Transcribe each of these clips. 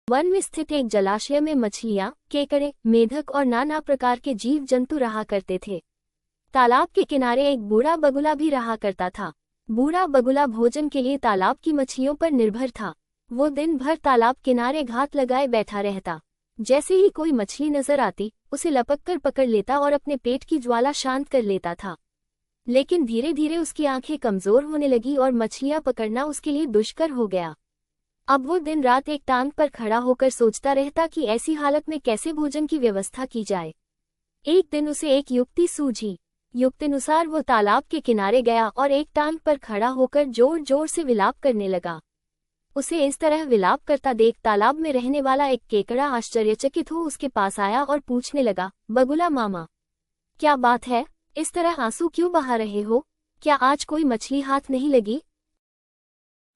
One में स्थित एक जलाशय में मछलियां, केकड़े, मेढक और नाना प्रकार के जीव जंतु रहा करते थे। तालाब के किनारे एक बूढ़ा बगुला भी रहा करता था। बूढ़ा बगुला भोजन के लिए तालाब की मछलियों पर निर्भर था। वो दिन भर तालाब किनारे घात लगाए बैठा रहता। जैसे ही कोई मछली नजर आती, उसे लपककर पकड़ लेता और अपने पेट की ज्वाला शांत कर लेता था। लेकिन धीरे धीरे उसकी आंखें कमजोर होने लगी और मछलियां पकड़ना उसके लिए दुष्कर हो गया। अब वो दिन रात एक टांग पर खड़ा होकर सोचता रहता कि ऐसी हालत में कैसे भोजन की व्यवस्था की जाए। एक दिन उसे एक युक्ति सूझी। युक्तिनुसार वो तालाब के किनारे गया और एक टांग पर खड़ा होकर जोर जोर से विलाप करने लगा। उसे इस तरह विलाप करता देख तालाब में रहने वाला एक केकड़ा आश्चर्यचकित हो उसके पास आया और पूछने लगा, बगुला मामा, क्या बात है, इस तरह आंसू क्यों बहा रहे हो? क्या आज कोई मछली हाथ नहीं लगी?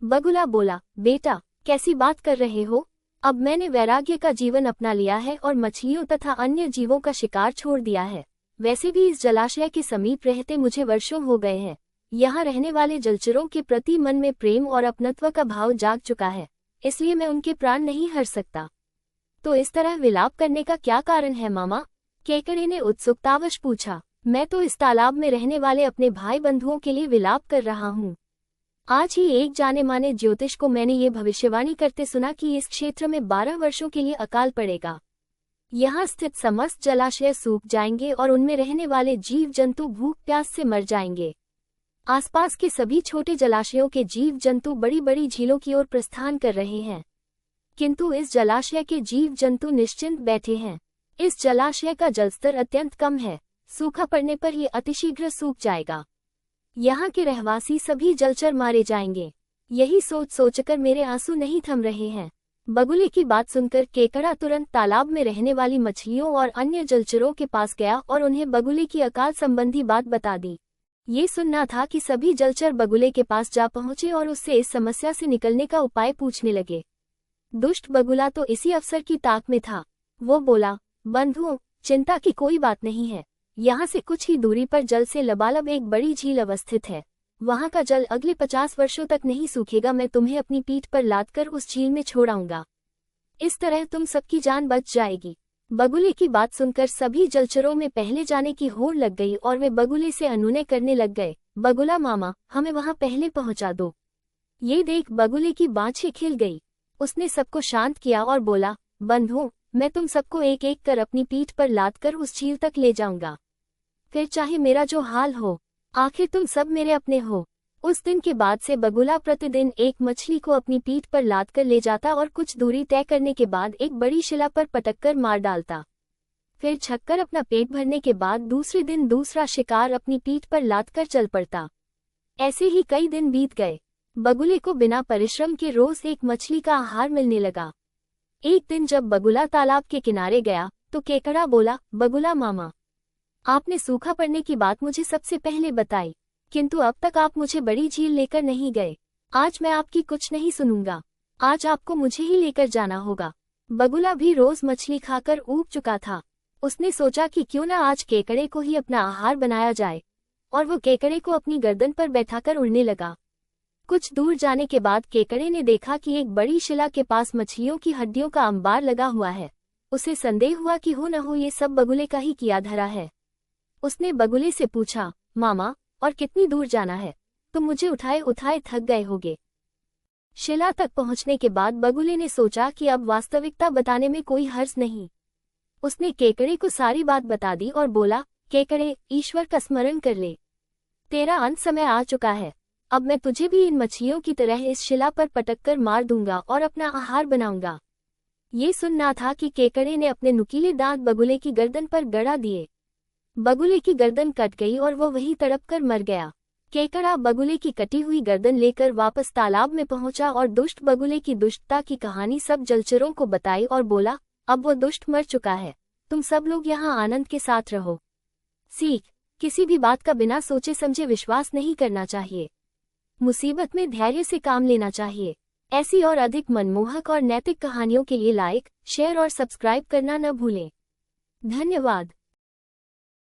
बगुला बोला, बेटा, कैसी बात कर रहे हो? अब मैंने वैराग्य का जीवन अपना लिया है और मछलियों तथा अन्य जीवों का शिकार छोड़ दिया है। वैसे भी इस जलाशय के समीप रहते मुझे वर्षों हो गए हैं। यहाँ रहने वाले जलचरों के प्रति मन में प्रेम और अपनत्व का भाव जाग चुका है, इसलिए मैं उनके प्राण नहीं हर सकता। तो इस तरह विलाप करने का क्या कारण है मामा? केकड़े ने उत्सुकतावश पूछा। मैं तो इस तालाब में रहने वाले अपने भाई बंधुओं के लिए विलाप कर रहा हूँ। आज ही एक जाने माने ज्योतिष को मैंने ये भविष्यवाणी करते सुना कि इस क्षेत्र में 12 वर्षों के लिए अकाल पड़ेगा। यहाँ स्थित समस्त जलाशय सूख जाएंगे और उनमें रहने वाले जीव जंतु भूख प्यास से मर जाएंगे। आसपास के सभी छोटे जलाशयों के जीव जंतु बड़ी बड़ी झीलों की ओर प्रस्थान कर रहे हैं, किंतु इस जलाशय के जीव जंतु निश्चिंत बैठे हैं। इस जलाशय का जलस्तर अत्यंत कम है, सूखा पड़ने पर ये अतिशीघ्र सूख जाएगा। यहाँ के रहवासी सभी जलचर मारे जाएंगे। यही सोच सोचकर मेरे आंसू नहीं थम रहे हैं। बगुले की बात सुनकर केकड़ा तुरंत तालाब में रहने वाली मछलियों और अन्य जलचरों के पास गया और उन्हें बगुले की अकाल संबंधी बात बता दी। ये सुनना था कि सभी जलचर बगुले के पास जा पहुंचे और उससे इस समस्या से निकलने का उपाय पूछने लगे। दुष्ट बगुला तो इसी अवसर की ताक में था। वो बोला, बंधुओं, चिंता की कोई बात नहीं है। यहाँ से कुछ ही दूरी पर जल से लबालब एक बड़ी झील अवस्थित है। वहाँ का जल अगले 50 वर्षों तक नहीं सूखेगा। मैं तुम्हें अपनी पीठ पर लादकर उस झील में छोड़ाऊंगा। इस तरह तुम सबकी जान बच जाएगी। बगुले की बात सुनकर सभी जलचरों में पहले जाने की होड़ लग गई और वे बगुले से अनुनय करने लग गए, बगुला मामा, हमें वहाँ पहले पहुँचा दो। ये देख बगुले की बाँछें खिल गई। उसने सबको शांत किया और बोला, बंधुओं, मैं तुम सबको एक एक कर अपनी पीठ पर लादकर उस झील तक ले जाऊंगा। फिर चाहे मेरा जो हाल हो, आखिर तुम सब मेरे अपने हो। उस दिन के बाद से बगुला प्रतिदिन एक मछली को अपनी पीठ पर लादकर ले जाता और कुछ दूरी तय करने के बाद एक बड़ी शिला पर पटककर मार डालता। फिर छक्कर अपना पेट भरने के बाद दूसरे दिन दूसरा शिकार अपनी पीठ पर लादकर चल पड़ता। ऐसे ही कई दिन बीत गए। बगुले को बिना परिश्रम के रोज एक मछली का आहार मिलने लगा। एक दिन जब बगुला तालाब के किनारे गया तो केकड़ा बोला, बगुला मामा, आपने सूखा पड़ने की बात मुझे सबसे पहले बताई, किंतु अब तक आप मुझे बड़ी झील लेकर नहीं गए। आज मैं आपकी कुछ नहीं सुनूंगा। आज आपको मुझे ही लेकर जाना होगा। बगुला भी रोज मछली खाकर ऊब चुका था। उसने सोचा कि क्यों न आज केकड़े को ही अपना आहार बनाया जाए, और वो केकड़े को अपनी गर्दन पर बैठाकर उड़ने लगा। कुछ दूर जाने के बाद केकड़े ने देखा कि एक बड़ी शिला के पास मछलियों की हड्डियों का अंबार लगा हुआ है। उसे संदेह हुआ कि हो न हो ये सब बगुले का ही किया धरा है। उसने बगुले से पूछा, मामा, और कितनी दूर जाना है? तुम मुझे उठाए उठाए थक गए होगे। शिला तक पहुंचने के बाद बगुले ने सोचा कि अब वास्तविकता बताने में कोई हर्ज नहीं। उसने केकड़े को सारी बात बता दी और बोला, केकड़े, ईश्वर का स्मरण कर ले। तेरा अंत समय आ चुका है। अब मैं तुझे भी इन मछलियों की तरह इस शिला पर पटककर मार दूंगा और अपना आहार बनाऊंगा। ये सुनना था कि केकड़े ने अपने नुकीले दांत बगुले की गर्दन पर गड़ा दिए। बगुले की गर्दन कट गई और वो वहीं तड़पकर मर गया। केकड़ा बगुले की कटी हुई गर्दन लेकर वापस तालाब में पहुंचा और दुष्ट बगुले की दुष्टता की कहानी सब जलचरों को बताई और बोला, अब वो दुष्ट मर चुका है। तुम सब लोग यहाँ आनंद के साथ रहो। सीख, किसी भी बात का बिना सोचे समझे विश्वास नहीं करना चाहिए। मुसीबत में धैर्य से काम लेना चाहिए। ऐसी और अधिक मनमोहक और नैतिक कहानियों के लिए लाइक, शेयर और सब्सक्राइब करना न भूलें। धन्यवाद।